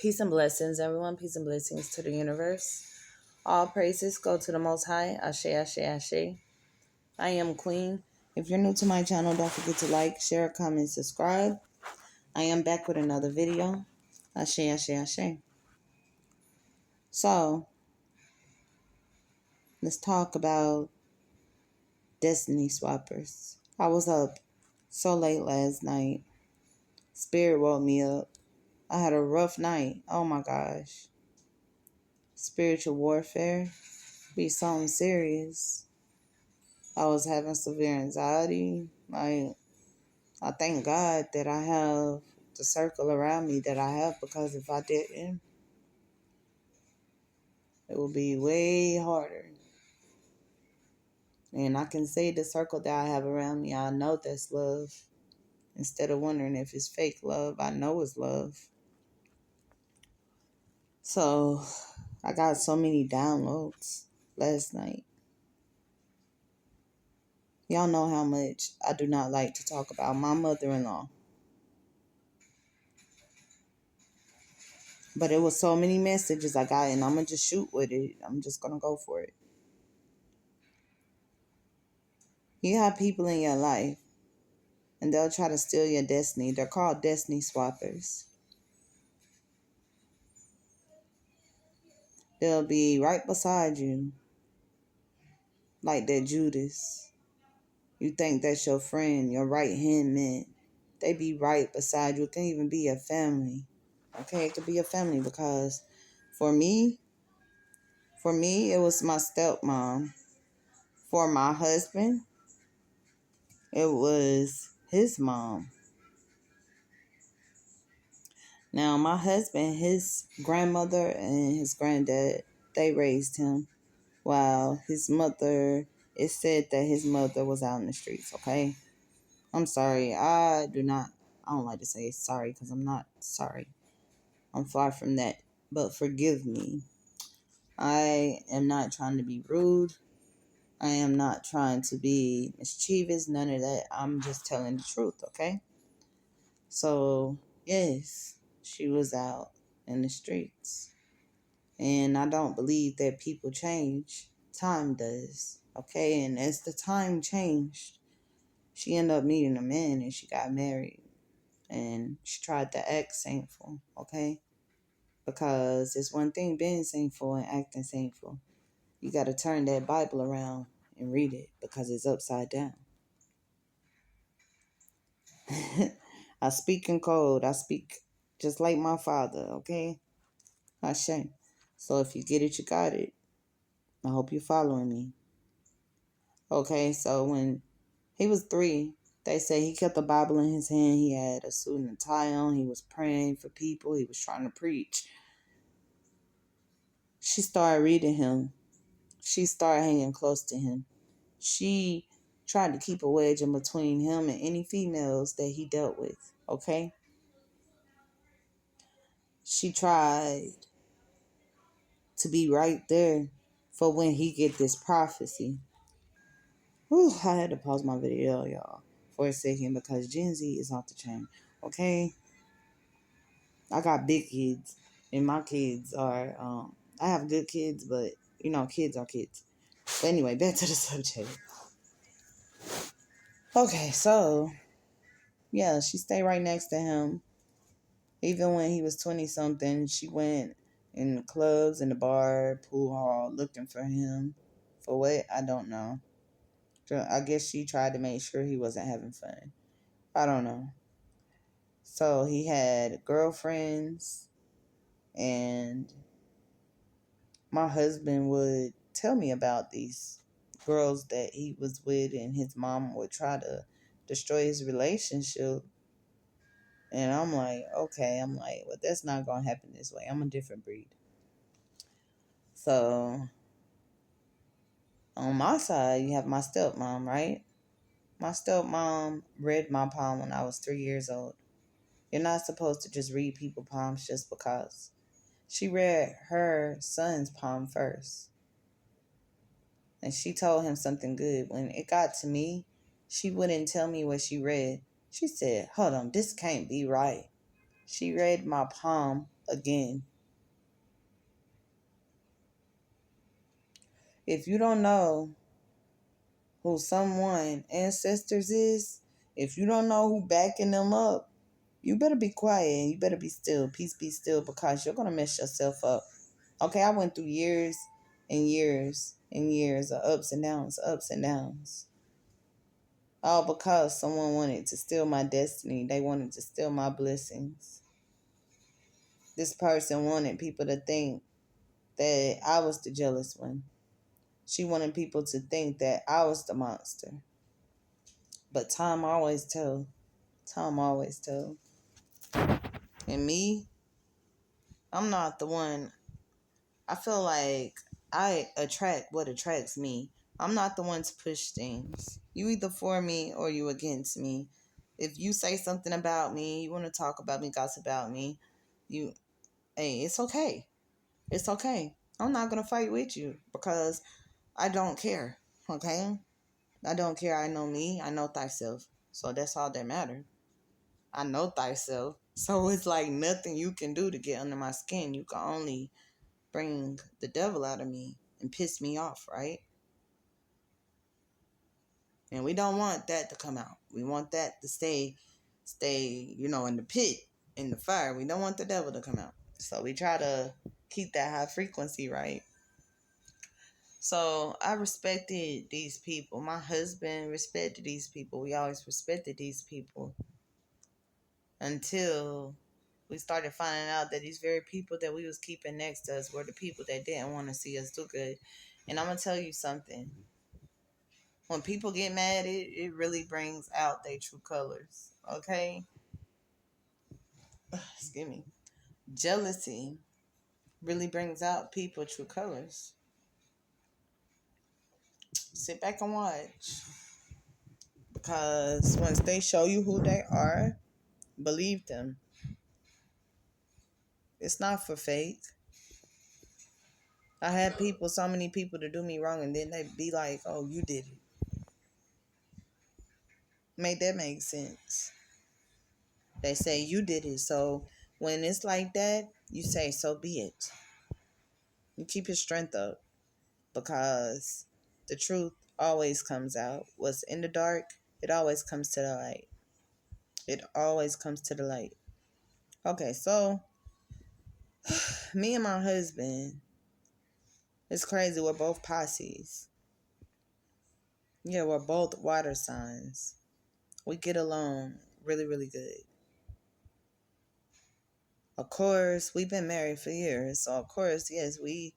Peace and blessings, everyone. Peace and blessings to the universe. All praises go to the Most High. Ashe, Ashe, Ashe. I am Queen. If you're new to my channel, don't forget to like, share, comment, subscribe. I am back with another video. Ashe, Ashe, Ashe. So, let's talk about Destiny Swappers. I was up so late last night. Spirit woke me up. I had a rough night. Oh my gosh. Spiritual warfare. Be something serious. I was having severe anxiety. I thank God that I have the circle around me that I have, because if I didn't, it would be way harder. And I can say the circle that I have around me, I know that's love. Instead of wondering if it's fake love, I know it's love. So I got so many downloads last night. Y'all know how much I do not like to talk about my mother-in-law. But it was so many messages I got, and I'm going to just shoot with it. I'm just going to go for it. You have people in your life, and they'll try to steal your destiny. They're called destiny swappers. They'll be right beside you, like that Judas. You think that's your friend, your right-hand man. They be right beside you. It can even be a family. Okay, it could be a family, because for me, it was my stepmom. For my husband, it was his mom. Now, my husband, his grandmother and his granddad, they raised him, while his mother, it said that his mother was out in the streets, okay? I'm sorry. I don't like to say sorry, because I'm not sorry. I'm far from that. But forgive me. I am not trying to be rude. I am not trying to be mischievous. None of that. I'm just telling the truth, okay? So, yes, she was out in the streets. And I don't believe that people change. Time does, okay? And as the time changed, she ended up meeting a man and she got married. And she tried to act saintful, okay? Because it's one thing being saintful and acting saintful. You got to turn that Bible around and read it, because it's upside down. I speak in code. I speak just like my father, okay? Not shame. So if you get it, you got it. I hope you're following me. Okay, so when he was 3, they say he kept the Bible in his hand. He had a suit and a tie on. He was praying for people. He was trying to preach. She started reading him. She started hanging close to him. She tried to keep a wedge in between him and any females that he dealt with, okay? She tried to be right there for when he get this prophecy. Whew, I had to pause my video, y'all, for a second, because Gen Z is off the chain, okay? I got big kids, and my kids are, I have good kids, but, kids are kids. But anyway, back to the subject. Okay, so, yeah, she stayed right next to him. Even when he was 20-something, she went in the clubs, in the bar, pool hall, looking for him. For what? I don't know. I guess she tried to make sure he wasn't having fun. I don't know. So he had girlfriends, and my husband would tell me about these girls that he was with, and his mom would try to destroy his relationship. And I'm like, okay. Well, that's not going to happen this way. I'm a different breed. So on my side, you have my stepmom, right? My stepmom read my palm when I was 3 years old. You're not supposed to just read people's palms just because. She read her son's palm first. And she told him something good. When it got to me, she wouldn't tell me what she read. She said, hold on, this can't be right. She read my palm again. If you don't know who someone ancestors is, if you don't know who backing them up, you better be quiet and you better be still. Peace be still, because you're gonna mess yourself up. Okay, I went through years and years and years of ups and downs, ups and downs. All because someone wanted to steal my destiny. They wanted to steal my blessings. This person wanted people to think that I was the jealous one. She wanted people to think that I was the monster. But time always tell. Time always tell. And me, I'm not the one. I feel like I attract what attracts me. I'm not the one to push things. You either for me or you against me. If you say something about me, you want to talk about me, gossip about me, hey, it's okay. It's okay. I'm not gonna fight with you because I don't care. Okay? I don't care. I know me. I know thyself. So that's all that matters. I know thyself. So it's like nothing you can do to get under my skin. You can only bring the devil out of me and piss me off, right? And we don't want that to come out. We want that to stay, in the pit, in the fire. We don't want the devil to come out. So we try to keep that high frequency, right? So I respected these people. My husband respected these people. We always respected these people until we started finding out that these very people that we was keeping next to us were the people that didn't want to see us do good. And I'm going to tell you something. When people get mad, it really brings out their true colors. Okay? Excuse me. Jealousy really brings out people true colors. Sit back and watch. Because once they show you who they are, believe them. It's not for fake. I had so many people to do me wrong, and then they be like, oh, you did it. Make that make sense. They say you did it. So when it's like that, you say, so be it. You keep your strength up, because the truth always comes out. What's in the dark, it always comes to the light. It always comes to the light. Okay, so me and my husband, it's crazy. We're both Pisces. Yeah, we're both water signs. We get along really, really good. Of course, we've been married for years, so of course, yes, we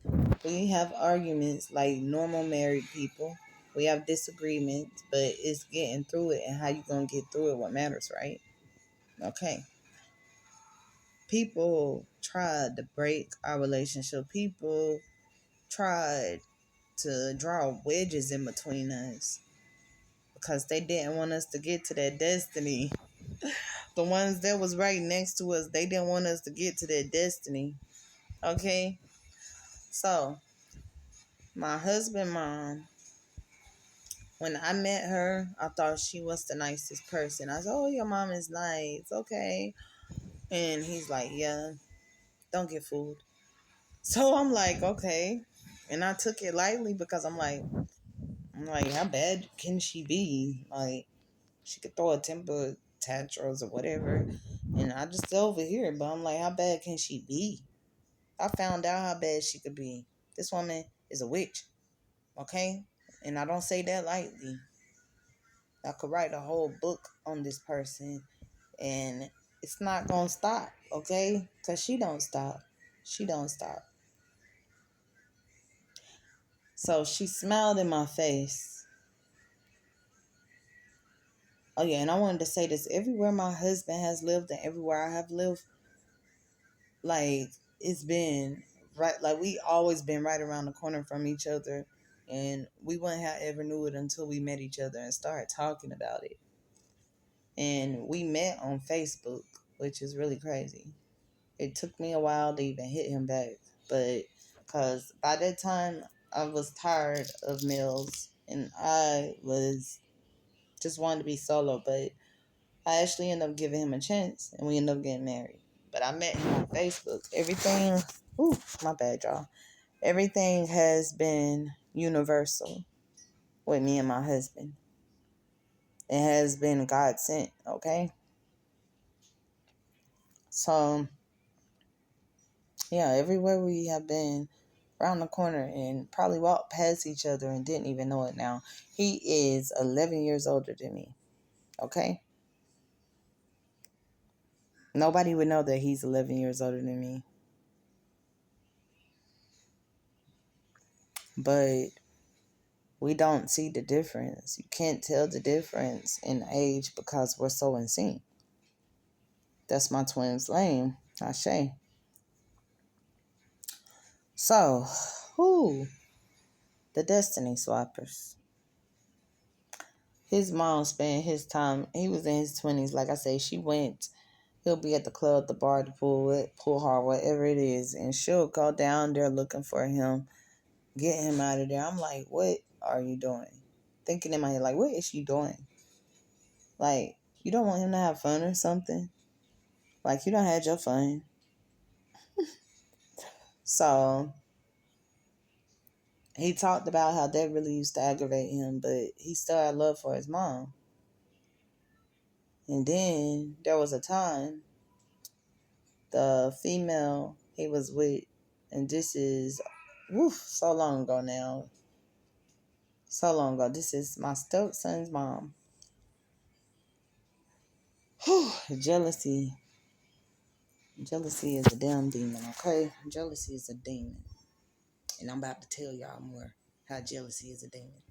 have arguments like normal married people. We have disagreements, but it's getting through it, and how you gonna get through it what matters, right? Okay. People tried to break our relationship. People tried to draw wedges in between us because they didn't want us to get to that destiny. The ones that was right next to us, they didn't want us to get to that destiny. Okay? So, my husband mom, when I met her, I thought she was the nicest person. I said, oh, your mom is nice. Okay. And he's like, yeah, don't get fooled. So I'm like, okay. And I took it lightly because I'm like, how bad can she be? Like, she could throw a temper tantrums or whatever. And I just over here, but I'm like, how bad can she be? I found out how bad she could be. This woman is a witch. Okay? And I don't say that lightly. I could write a whole book on this person, and it's not gonna stop, okay? Because she don't stop. She don't stop. So she smiled in my face. Oh yeah, and I wanted to say this. Everywhere my husband has lived and everywhere I have lived, like, it's been right, like, we always been right around the corner from each other, and we wouldn't have ever knew it until we met each other and started talking about it. And we met on Facebook, which is really crazy. It took me a while to even hit him back, but because by that time I was tired of males and I was just wanted to be solo, but I actually ended up giving him a chance and we ended up getting married. but I met him on Facebook. Everything, ooh, my bad, y'all. Everything has been universal with me and my husband. It has been God sent, okay? So, yeah, everywhere we have been around the corner and probably walked past each other and didn't even know it now. He is 11 years older than me, okay? Nobody would know that he's 11 years older than me. But we don't see the difference. You can't tell the difference in age because we're so in sync. That's my twin's lane, Ashe. So, who? The Destiny Swappers. His mom spent his time, he was in his 20s. Like I say, she went, he'll be at the club, the bar, the pool hall, whatever it is. And she'll go down there looking for him, get him out of there. I'm like, what are you doing? Thinking in my head, like, what is she doing? Like, you don't want him to have fun or something? Like, you don't had your fun. So, he talked about how that really used to aggravate him, but he still had love for his mom. And then there was a time the female he was with, and this is so long ago now. So long ago. This is my stepson's mom. Whew, jealousy. Jealousy is a damn demon, okay? Jealousy is a demon. And I'm about to tell y'all more how jealousy is a demon.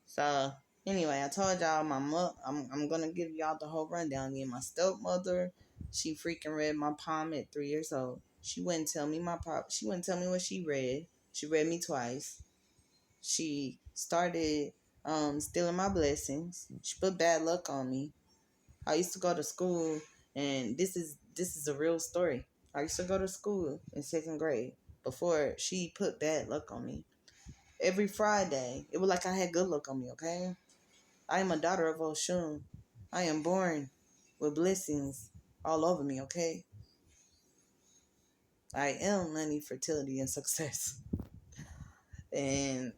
So, anyway, I told y'all I'm gonna give y'all the whole rundown again. My stepmother, she freaking read my palm at 3 years old. She wouldn't tell me she wouldn't tell me what she read. She read me twice. She started stealing my blessings. She put bad luck on me. I used to go to school, and this is a real story. I used to go to school in 2nd grade before she put bad luck on me. Every Friday, it was like I had good luck on me, okay? I am a daughter of Oshun. I am born with blessings all over me, okay? I am money, fertility, and success. And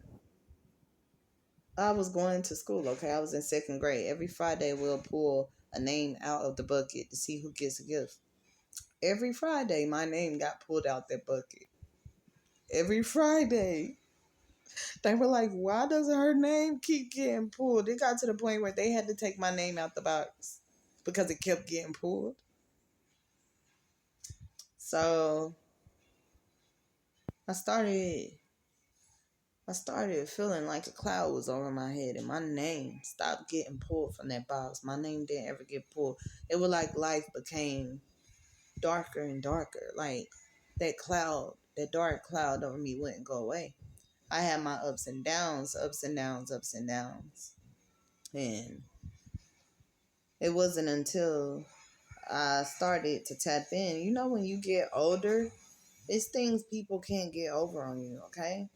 I was going to school, okay? I was in 2nd grade. Every Friday, we'll pull a name out of the bucket to see who gets a gift. Every Friday, my name got pulled out that bucket. Every Friday. They were like, why does her name keep getting pulled? It got to the point where they had to take my name out the box because it kept getting pulled. So I started feeling like a cloud was over my head and my name stopped getting pulled from that box. My name didn't ever get pulled. It was like life became darker and darker. Like that cloud, that dark cloud over me wouldn't go away. I had my ups and downs, ups and downs, ups and downs. And it wasn't until I started to tap in. You know, when you get older, it's things people can't get over on you, okay?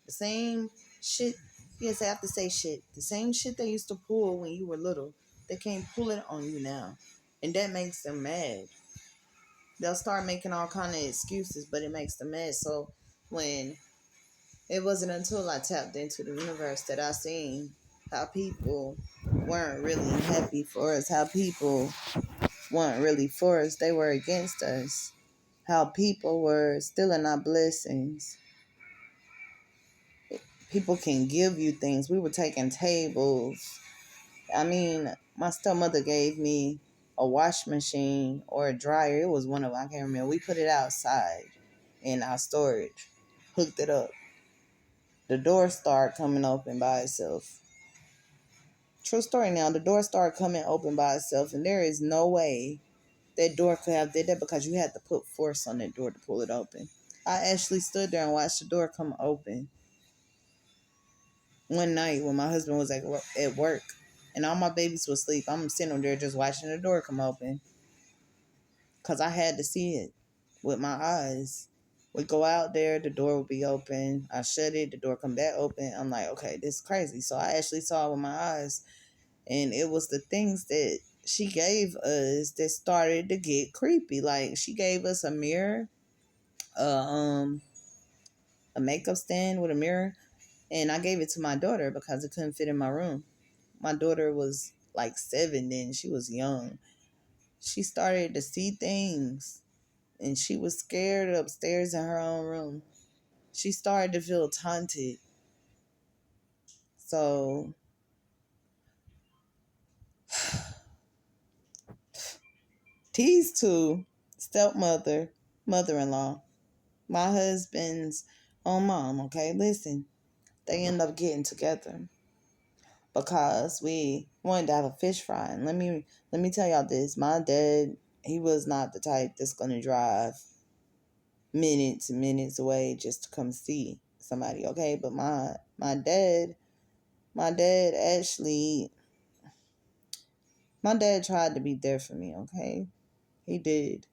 The same shit, yes, I have to say shit. The same shit they used to pull when you were little, they can't pull it on you now. And that makes them mad. They'll start making all kind of excuses, but it makes them mad. So when it wasn't until I tapped into the universe that I seen how people weren't really happy for us, how people weren't really for us, they were against us, how people were stealing our blessings. People can give you things. We were taking tables. I mean, my stepmother gave me a wash machine or a dryer. It was one of them, I can't remember. We put it outside in our storage, hooked it up. The door started coming open by itself. True story now. The door started coming open by itself, and there is no way that door could have did that because you had to put force on that door to pull it open. I actually stood there and watched the door come open one night when my husband was at work and all my babies were asleep. I'm sitting there just watching the door come open because I had to see it with my eyes. We go out there, the door would be open. I shut it, the door come back open. I'm like, okay, this is crazy. So I actually saw it with my eyes. And it was the things that she gave us that started to get creepy. Like she gave us a mirror, uh, um, a makeup stand with a mirror, and I gave it to my daughter because it couldn't fit in my room. My daughter was like 7 then; she was young. She started to see things, and she was scared upstairs in her own room. She started to feel taunted. So these two, stepmother, mother-in-law, my husband's own mom, okay, listen, they end up getting together because we wanted to have a fish fry. And let me tell y'all this. My dad, he was not the type that's gonna drive minutes and minutes away just to come see somebody, okay? But my dad actually my dad tried to be there for me, okay? He did.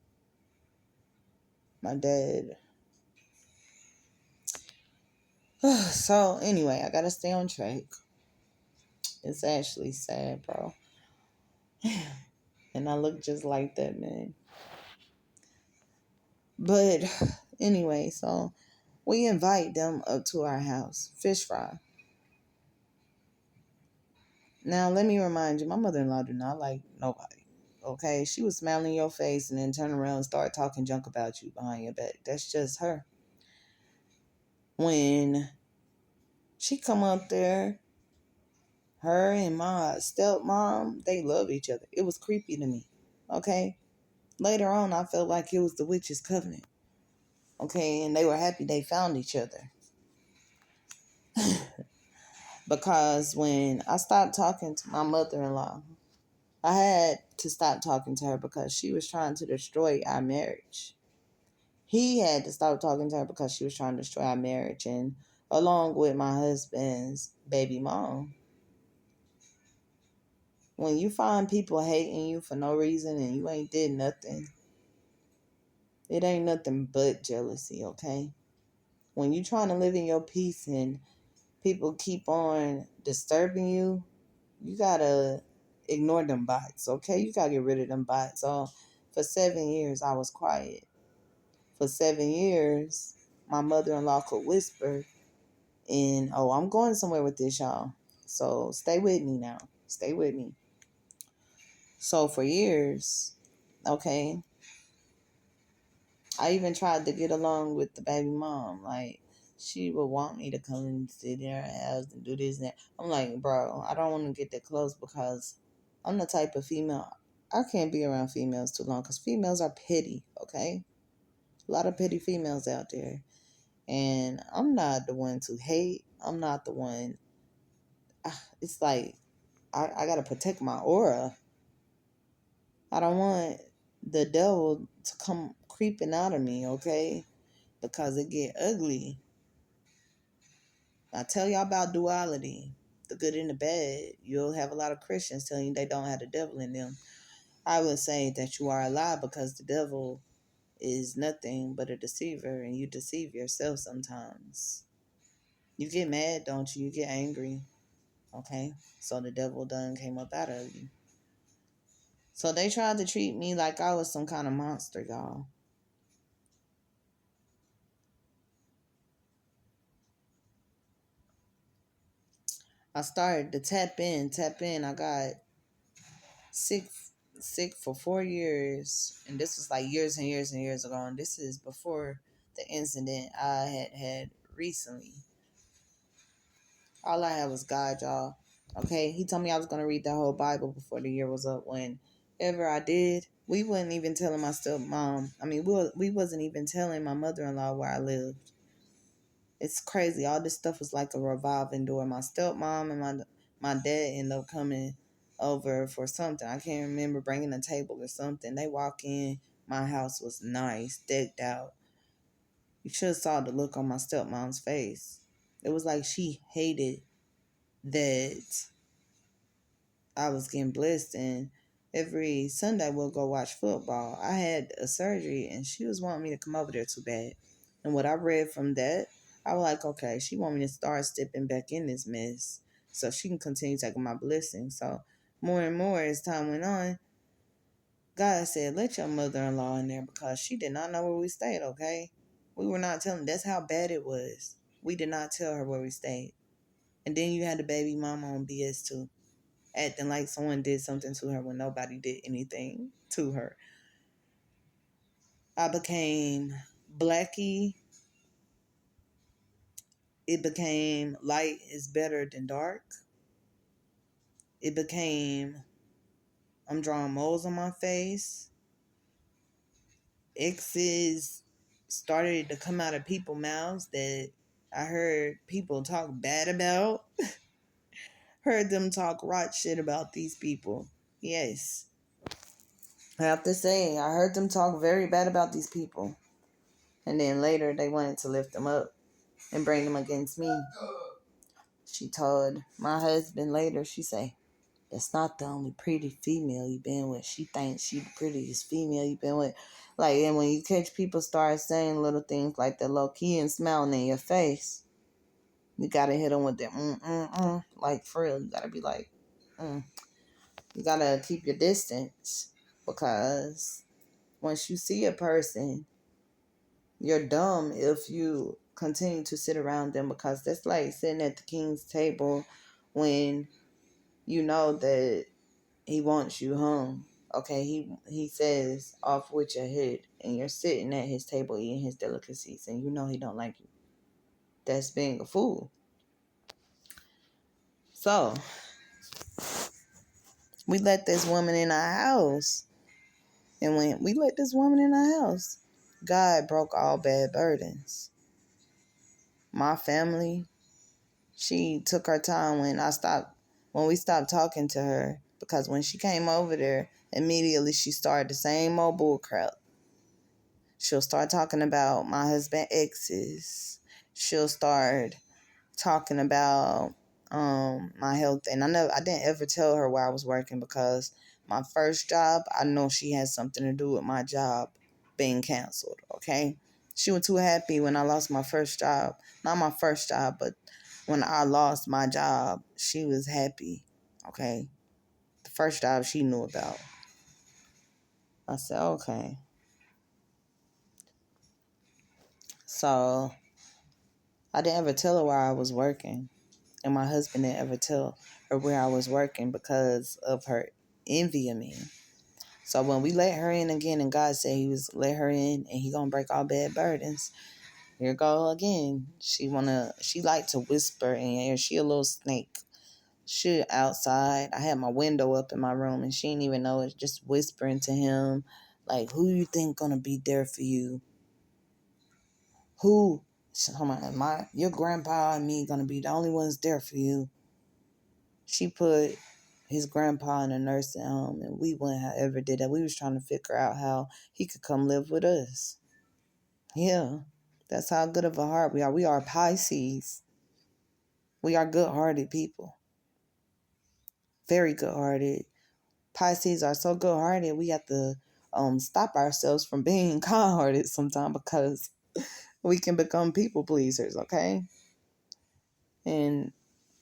My dad. So anyway, I gotta stay on track. It's actually sad, bro. And I look just like that man. But anyway, so we invite them up to our house, fish fry. Now let me remind you, my mother-in-law do not like nobody. Okay, she was smiling in your face and then turn around and start talking junk about you behind your back. That's just her. When she come up there, her and my stepmom, they love each other. It was creepy to me. Okay, later on, I felt like it was the witch's covenant. Okay, and they were happy they found each other. Because when I stopped talking to my mother-in-law, I had to stop talking to her because she was trying to destroy our marriage. He had to stop talking to her because she was trying to destroy our marriage, and along with my husband's baby mom. When you find people hating you for no reason and you ain't did nothing, it ain't nothing but jealousy, okay? When you trying to live in your peace and people keep on disturbing you, you gotta ignore them bots, okay? You gotta get rid of them bots. So for 7 years, I was quiet. For 7 years, my mother-in-law could whisper, and oh, I'm going somewhere with this, y'all. So stay with me now. Stay with me. So for years, okay, I even tried to get along with the baby mom. Like, she would want me to come and sit in her house and do this and that. I'm like, bro, I don't want to get that close because I'm the type of female. I can't be around females too long because females are petty, okay? A lot of petty females out there. And I'm not the one to hate. I'm not the one. It's like, I got to protect my aura. I don't want the devil to come creeping out of me, okay? Because it get ugly. I tell y'all about duality, the good and the bad. You'll have a lot of Christians telling you they don't have the devil in them. I would say that you are a lie because the devil is nothing but a deceiver and you deceive yourself sometimes. You get mad, don't you? You get angry. Okay? So the devil done came up out of you. So they tried to treat me like I was some kind of monster, y'all. I started to tap in. I got sick sick for 4 years, and this was like years and years and years ago, and this is before the incident I had recently. All I had was God, y'all. Okay, he told me I was gonna read the whole Bible before the year was up. Whenever I did, we wasn't even telling my stepmom. I mean, we wasn't even telling my mother-in-law where I lived. It's crazy. All this stuff was like a revolving door. My stepmom and my dad ended up coming over for something. I can't remember, bringing a table or something. They walk in. My house was nice, decked out. You should have saw the look on my stepmom's face. It was like she hated that I was getting blessed, and every Sunday we'll go watch football. I had a surgery and she was wanting me to come over there too bad. And what I read from that, I was like, okay, she want me to start stepping back in this mess so she can continue taking my blessings. So more and more as time went on, God said, let your mother-in-law in there because she did not know where we stayed, okay? We were not telling. That's how bad it was. We did not tell her where we stayed. And then you had the baby mama on BS too, acting like someone did something to her when nobody did anything to her. I became Blackie. It became light is better than dark. It became I'm drawing moles on my face. Exes started to come out of people's mouths that I heard people talk bad about. Heard them talk rot shit about these people. Yes. I have to say, I heard them talk very bad about these people. And then later they wanted to lift them up and bring them against me. She told my husband later, she say, that's not the only pretty female you've been with. She thinks she the prettiest female you've been with. Like, and when you catch people start saying little things like that low key and smiling in your face, you gotta hit them with that like for real. You gotta be like, You gotta keep your distance because once you see a person, you're dumb if you continue to sit around them because that's like sitting at the king's table when you know that he wants you home. Okay, he says off with your head and you're sitting at his table eating his delicacies and you know he don't like you. That's being a fool. So we let this woman in our house. And when we let this woman in our house, God broke all bad burdens. My family, she took her time when we stopped talking to her. Because when she came over there, immediately she started the same old bull crap. She'll start talking about my husband's exes. She'll start talking about my health. And I didn't ever tell her where I was working because my first job, I know she had something to do with my job being canceled, okay? She was too happy when I lost my first job. Not my first job, but when I lost my job, she was happy, okay? The first job she knew about. I said, okay. So I didn't ever tell her where I was working. And my husband didn't ever tell her where I was working because of her envy of me. So when we let her in again, and God said he was let her in and he gonna break all bad burdens, here go again. She like to whisper in your ear. She a little snake. She outside. I had my window up in my room and she didn't even know it. Just whispering to him, like, who you think gonna be there for you? Who? Your grandpa and me gonna be the only ones there for you. She put his grandpa in a nursing home and we went however did that. We was trying to figure out how he could come live with us. Yeah. That's how good of a heart we are. We are Pisces. We are good-hearted people. Very good-hearted. Pisces are so good-hearted we have to stop ourselves from being kind-hearted sometimes because we can become people pleasers, okay? And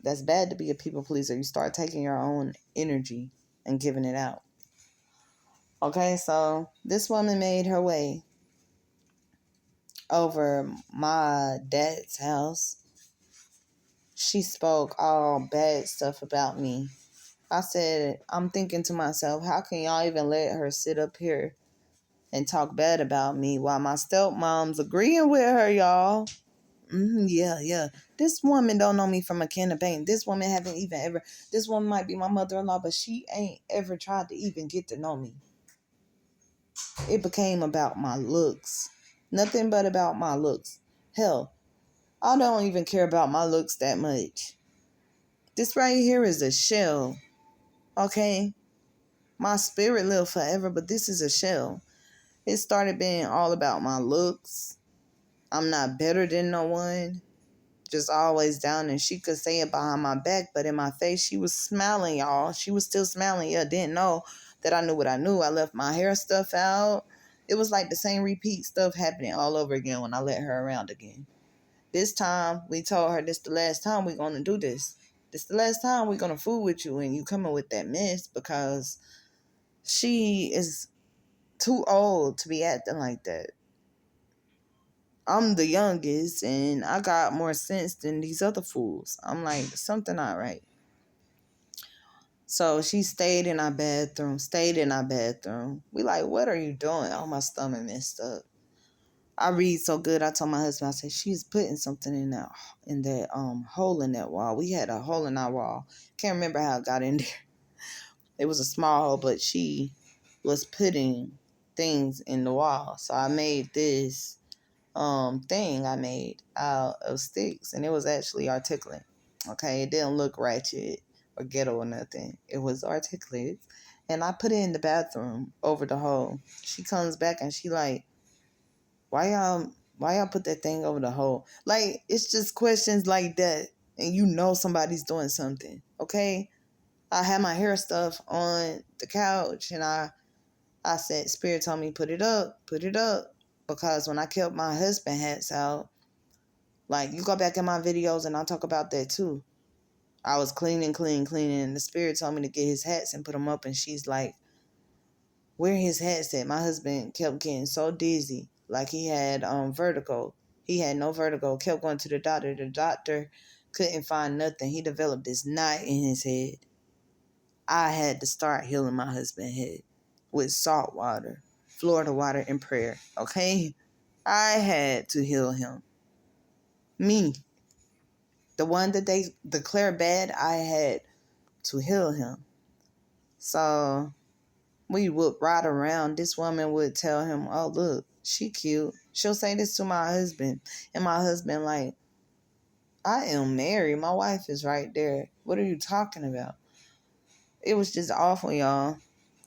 that's bad to be a people pleaser. You start taking your own energy and giving it out. Okay, so this woman made her way over my dad's house. She spoke all bad stuff about me. I said, I'm thinking to myself, how can y'all even let her sit up here and talk bad about me while my stepmom's agreeing with her, y'all? Yeah. This woman don't know me from a can of paint. This woman this woman might be my mother-in-law, but she ain't ever tried to even get to know me. It became about my looks. Nothing but about my looks. Hell, I don't even care about my looks that much. This right here is a shell. Okay? My spirit live forever, but this is a shell. It started being all about my looks. I'm not better than no one. Just always down, and she could say it behind my back, but in my face, she was smiling, y'all. She was still smiling. Yeah, didn't know that I knew what I knew. I left my hair stuff out. It was like the same repeat stuff happening all over again when I let her around again. This time, we told her this the last time we're going to do this. This the last time we're going to fool with you and you coming with that mess because she is too old to be acting like that. I'm the youngest and I got more sense than these other fools. I'm like, something not right. So she stayed in our bathroom. We like, what are you doing? Oh, my stomach messed up. I read so good. I told my husband, I said, she's putting something in that hole in that wall. We had a hole in our wall. Can't remember how it got in there. It was a small hole, but she was putting things in the wall. So I made this thing I made out of sticks, and it was actually articulate. Okay, it didn't look ratchet or ghetto or nothing. It was articulate, and I put it in the bathroom over the hole. She comes back and she like, why y'all put that thing over the hole? Like, it's just questions like that, and you know somebody's doing something. Okay, I had my hair stuff on the couch, and I said, Spirit told me, put it up. Because when I kept my husband hats out, like, you go back in my videos and I'll talk about that too. I was cleaning, and the Spirit told me to get his hats and put them up, and she's like, where his hats at? My husband kept getting so dizzy, like he had vertigo. He had no vertigo, kept going to the doctor. The doctor couldn't find nothing. He developed this knot in his head. I had to start healing my husband's head with salt water, Florida water, and prayer. Okay? I had to heal him. Me, the one that they declare bad, I had to heal him. So we would ride around. This woman would tell him, oh, look, she cute. She'll say this to my husband. And my husband like, I am married. My wife is right there. What are you talking about? It was just awful, y'all.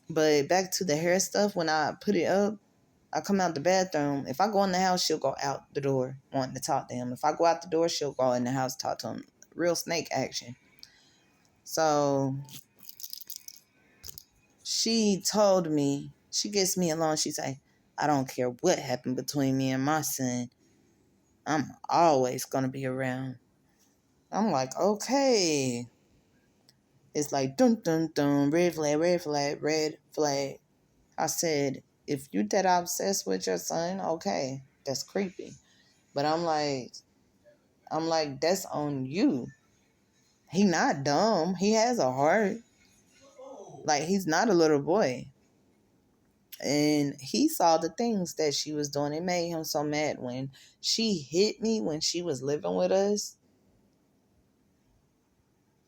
But back to the hair stuff, when I put it up, I come out the bathroom. If I go in the house, she'll go out the door wanting to talk to him. If I go out the door, she'll go in the house talk to him. Real snake action. So she told me, she gets me alone. She's like, I don't care what happened between me and my son. I'm always going to be around. I'm like, okay. It's like, dun, dun, dun, red flag, red flag, red flag. I said, if you that obsessed with your son, okay, that's creepy. But I'm like, that's on you. He not dumb. He has a heart. Like, he's not a little boy. And he saw the things that she was doing. It made him so mad when she hit me when she was living with us.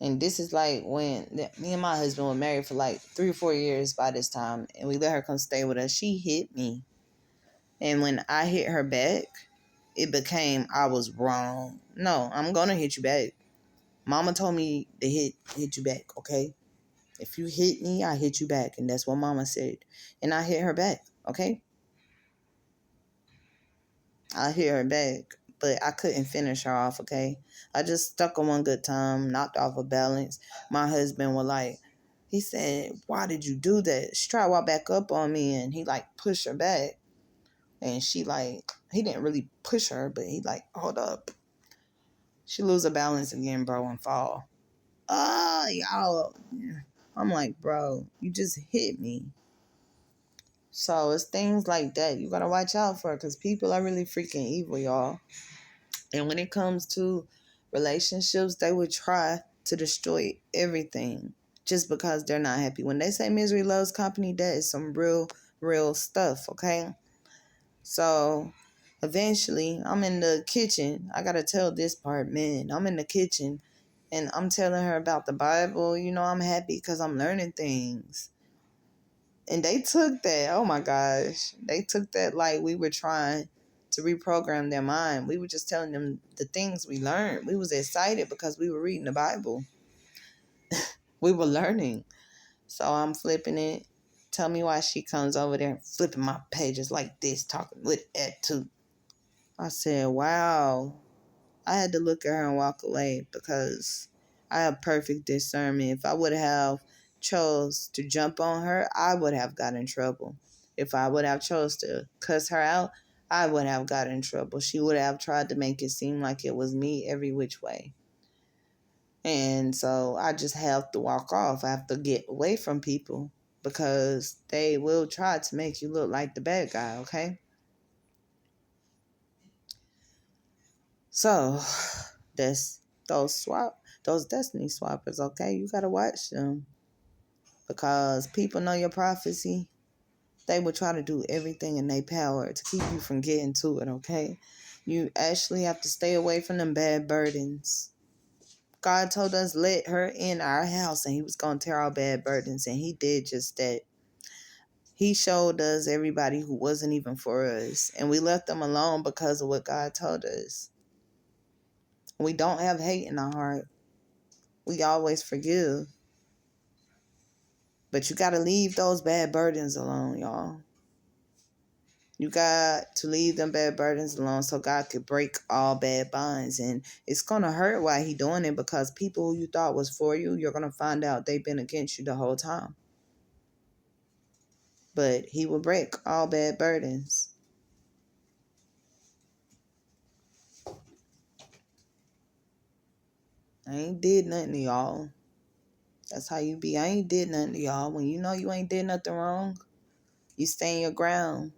And this is like when me and my husband were married for like 3 or 4 years by this time. And we let her come stay with us. She hit me. And when I hit her back, it became I was wrong. No, I'm going to hit you back. Mama told me to hit you back, okay? If you hit me, I hit you back. And that's what Mama said. And I hit her back, okay? I hit her back. But I couldn't finish her off, okay? I just stuck her one good time, knocked off her balance. My husband was like, he said, why did you do that? She tried to walk back up on me, and he, like, pushed her back. And she, like, he didn't really push her, but he, like, hold up. She lose her balance again, bro, and fall. Oh, y'all. I'm like, bro, you just hit me. So it's things like that you gotta watch out for, because people are really freaking evil, y'all. And when it comes to relationships, they would try to destroy everything just because they're not happy. When they say misery loves company, that is some real stuff, okay? So eventually, I'm in the kitchen. I gotta tell this part, man. I'm in the kitchen and I'm telling her about the Bible. You know, I'm happy because I'm learning things. And they took that. Oh my gosh. They took that like we were trying to reprogram their mind. We were just telling them the things we learned. We was excited because we were reading the Bible. We were learning. So I'm flipping it. Tell me why she comes over there flipping my pages like this, talking with attitude. I said, wow. I had to look at her and walk away because I have perfect discernment. If I would have chose to jump on her, I would have got in trouble. If I would have chose to cuss her out, I would have got in trouble. She would have tried to make it seem like it was me every which way. And so I just have to walk off. I have to get away from people because they will try to make you look like the bad guy, okay? So that's those destiny swappers, okay? You gotta watch them because people know your prophecy. They will try to do everything in their power to keep you from getting to it, okay? You actually have to stay away from them bad burdens. God told us, let her in our house, and he was going to tear our bad burdens, and he did just that. He showed us everybody who wasn't even for us, and we left them alone because of what God told us. We don't have hate in our heart. We always forgive. But you got to leave those bad burdens alone, y'all. You got to leave them bad burdens alone so God could break all bad bonds. And it's going to hurt while he doing it because people who you thought was for you, you're going to find out they've been against you the whole time. But he will break all bad burdens. I ain't did nothing to y'all. That's how you be. I ain't did nothing to y'all. When you know you ain't did nothing wrong, you stand your ground.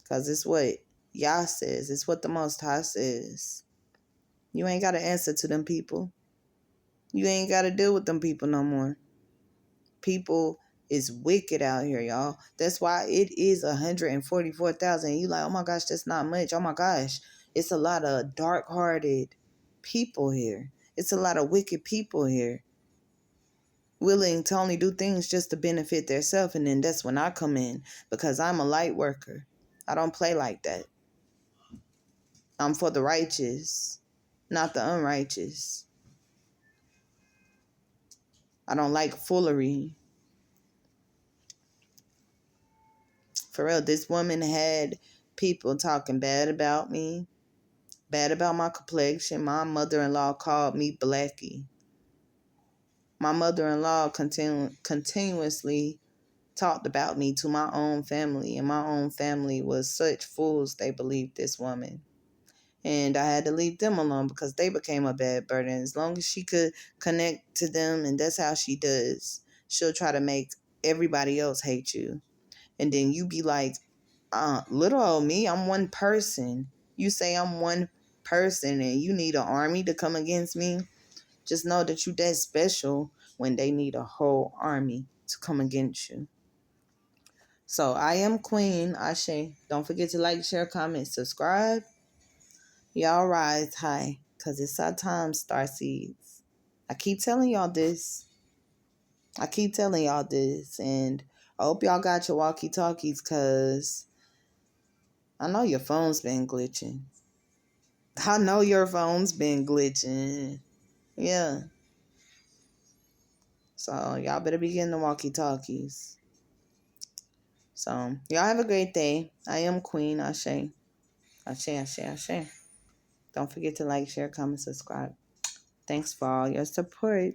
Because it's what Yah says. It's what the Most High says. You ain't got to answer to them people. You ain't got to deal with them people no more. People is wicked out here, y'all. That's why it is 144,000. You like, oh my gosh, that's not much. Oh my gosh, it's a lot of dark-hearted people here. It's a lot of wicked people here, willing to only do things just to benefit themselves. And then that's when I come in, because I'm a light worker. I don't play like that. I'm for the righteous, not the unrighteous. I don't like foolery. For real, this woman had people talking bad about me, bad about my complexion. My mother-in-law called me Blackie. My mother-in-law continuously talked about me to my own family, and my own family was such fools they believed this woman. And I had to leave them alone because they became a bad burden. As long as she could connect to them, and that's how she does, she'll try to make everybody else hate you. And then you be like, little old me, I'm one person. You say I'm one person and you need an army to come against me. Just know that you that special when they need a whole army to come against you. So I am Queen Ashe. Don't forget to like, share, comment, subscribe. Y'all rise high, because it's our time, starseeds. I keep telling y'all this. And I hope y'all got your walkie-talkies, because I know your phone's been glitching. Yeah. So y'all better be getting the walkie-talkies. So y'all have a great day. I am Queen Ashe. Ashe, Ashe, Ashe. Don't forget to like, share, comment, subscribe. Thanks for all your support.